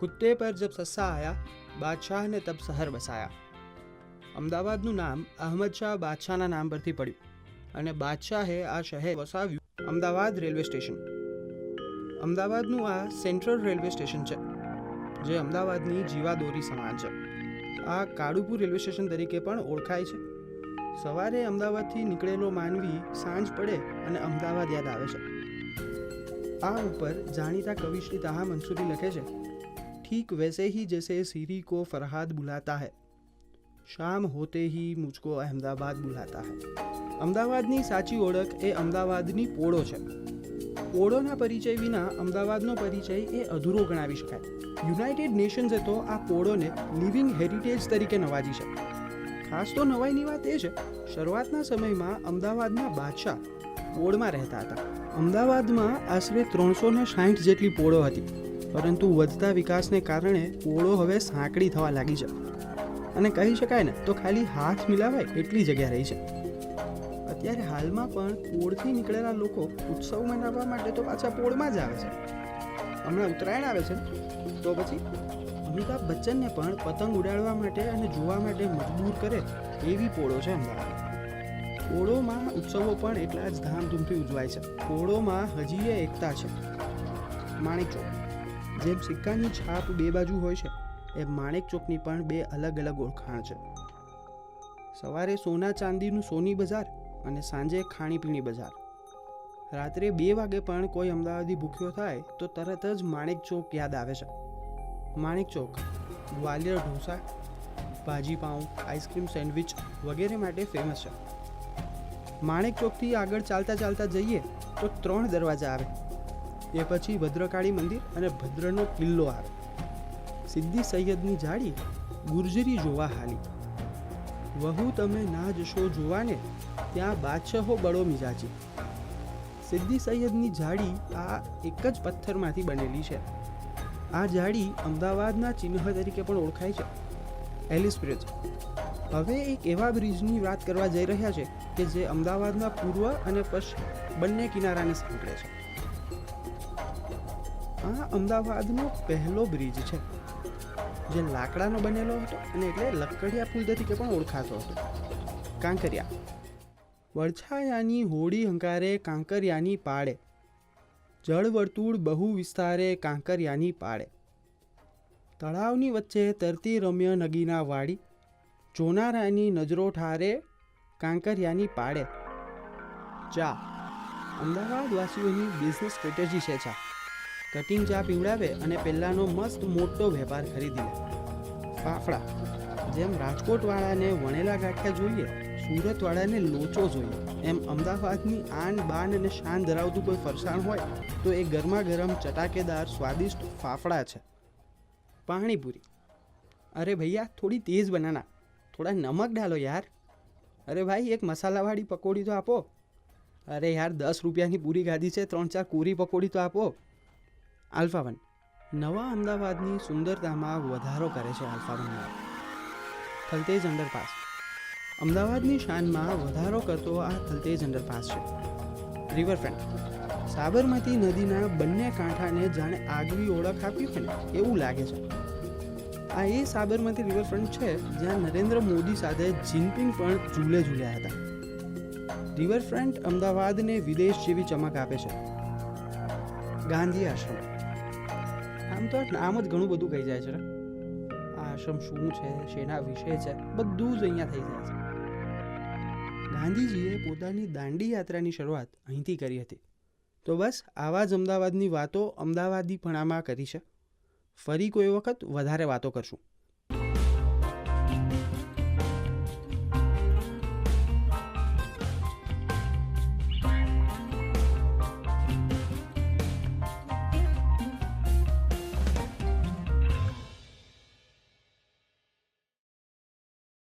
कुत्ते पर जब सस्सा आया, बादशाह ने तब शहर बसाया. અમદાવાદનું નામ અહમદ શાહ બાદશાહના નામ પરથી પડ્યું અને બાદશાહે આ શહેર વસાવ્યું. Ahmedabad railway station. અમદાવાદનું આ સેન્ટ્રલ રેલવે સ્ટેશન છે, જે અમદાવાદની જીવાદોરી સમાન છે. આ કાળુપુર રેલવે સ્ટેશન તરીકે પણ ઓળખાય છે. સવારે અમદાવાદથી નીકળેલો માનવી સાંજ પડે અને અમદાવાદ યાદ આવે છે. આ ઉપર જાણીતા કવિ શ્રી તાહા મંસૂરી લખે છે, ઠીક વૈસે ही जैसे सीरी को फरहाद बुलाता है, शाम होते ही मुझको अहमदाबाद बुलाता है. અમદાવાદની સાચી ઓળખ એ અમદાવાદની પોળો છે. પોળોના પરિચય વિના અમદાવાદનો પરિચય એ અધૂરો ગણાવી શકાય. યુનાઇટેડ નેશન્સે તો આ પોળોને લિવિંગ હેરિટેજ તરીકે નવાજી છે. ખાસ તો નવાઈની વાત એ છે, શરૂઆતના સમયમાં અમદાવાદના બાદશાહ પોળમાં રહેતા હતા. અમદાવાદમાં આશરે 360 જેટલી પોળો હતી, પરંતુ વધતા વિકાસને કારણે પોળો હવે સાંકડી થવા લાગી છે અને કહી શકાય ને તો ખાલી હાથ મિલાવાય એટલી જગ્યા રહી છે. અત્યારે હાલમાં પણ પોળથી નીકળેલા લોકો ઉત્સવ મનાવવા માટે તો પાછા પોળમાં જ આવે છે. હમણાં ઉત્તરાયણ આવે છે, તો પછી અમિતાભ બચ્ચનને પણ પતંગ ઉડાડવા માટે અને જોવા માટે મજબૂર કરે એવી પોળો છે અમદાવાદ. પોળોમાં ઉત્સવો પણ એટલા જ ધામધૂમથી ઉજવાય છે. પોળોમાં હજી એ એકતા છે. માણેક ચોક. જેમ સિક્કાની છાપ બે બાજુ હોય છે, એ માણેક ચોકની પણ બે અલગ અલગ ઓળખાણ છે. સવારે સોના ચાંદીનું સોની બજાર અને સાંજે ખાણીપીણી બજાર. રાત્રે 2 વાગે પણ કોઈ અમદાવાદી ભૂખ્યો થાય તો તરત જ માણેક ચોક યાદ આવે છે. માણેક ચોક ગ્વાલિયર ઢોસા, ભાજી પાઉં, આઈસ્ક્રીમ સેન્ડવિચ વગેરે માટે ફેમસ છે. માણેક ચોકથી આગળ ચાલતા ચાલતા જઈએ તો 3 દરવાજા આવે. એ પછી ભદ્રકાળી મંદિર અને ભદ્રનો કિલ્લો આવે. સિદ્દી સૈયદની જાળી ગુર્જરી જોવા હાલી. વહુ તમે ના જશો જોવાને, ત્યાં બાદશાહો બળો મિજાજી. સિદ્દી સૈયદની જાળી આ એક જ પથ્થરમાંથી બનેલી છે. આ જાળી અમદાવાદના ચિહ્ન તરીકે પણ ઓળખાય છે, એલિસ બ્રિજ. હવે એક એવા બ્રિજની વાત કરવા જઈ રહ્યા છે કે જે અમદાવાદના પૂર્વ અને પશ્ચિમ બંને કિનારાને સાંકળે છે. આ અમદાવાદનો પહેલો બ્રિજ છે, જે લાકડાનો બનેલો હતો અને એટલે લક્કડિયા પુલ તરીકે પણ ઓળખાતો હતો. કાંકરિયા. વડછાયાની હોડી હંકારે કાંકરિયાની પાળે, જળ વર્તુળ બહુ વિસ્તારે કાંકરિયાની પાળે. તળાવની વચ્ચે તરતી રમ્ય નગીના વાડી, જોનારાની નજરો ઠારે કાંકરિયાની પાળે. ચા. અમદાવાદ વાસીઓની બિઝનેસ સ્ટ્રેટેજી છે ચા. કટિંગ ચા પીવડાવે અને પહેલાંનો મસ્ત મોટો વેપાર ખરીદી લે. ફાફડા. જેમ રાજકોટવાળાને વણેલા ગાંઠિયા જોઈએ, સુરતવાળાને લોચો જોઈએ, એમ અમદાવાદની આન બાન અને શાન ધરાવતું કોઈ ફરસાણ હોય તો એ ગરમા ગરમ ચટાકેદાર સ્વાદિષ્ટ ફાફડા છે. પાણીપુરી. અરે ભૈયા થોડી તેજ બનાના, થોડા નમક ડાલો યાર. અરે ભાઈ એક મસાલાવાળી પકોડી તો આપો. અરે યાર 10 રૂપિયાની પૂરી ખાધી છે, 3-4 કોરી પકોડી તો આપો. આલ્ફા 1. નવા અમદાવાદની સુંદરતામાં વધારો કરે છે આલ્ફા 1 મોલ. થલતેજ અંડરપાસ. અમદાવાદની શાનમાં વધારો કરતો આ થલતેજ અંડરપાસ છે. રિવરફ્રન્ટ. સાબરમતી નદીના બંને કાંઠાને જાણે આગવી ઓળખ આપી છે ને એવું લાગે છે. આ એ સાબરમતી રિવરફ્રન્ટ છે જ્યાં નરેન્દ્ર મોદી સાથે જિનપિંગ પણ ઝૂલ્યા હતા. રિવરફ્રન્ટ અમદાવાદને વિદેશ જેવી ચમક આપે છે. ગાંધી આશ્રમ. આમ તો નામ જ ઘણું બધું કહી જાય છે. આ આશ્રમ શું છે, શેના વિશે છે, બધું જ અહીંયા થઈ જાય છે. ગાંધીજીએ પોતાની દાંડી યાત્રાની શરૂઆત અહીંથી કરી હતી. તો બસ આવા જ અમદાવાદની વાતો અમદાવાદીપણામાં કરી છે. ફરી કોઈ વખત વધારે વાતો કરશું.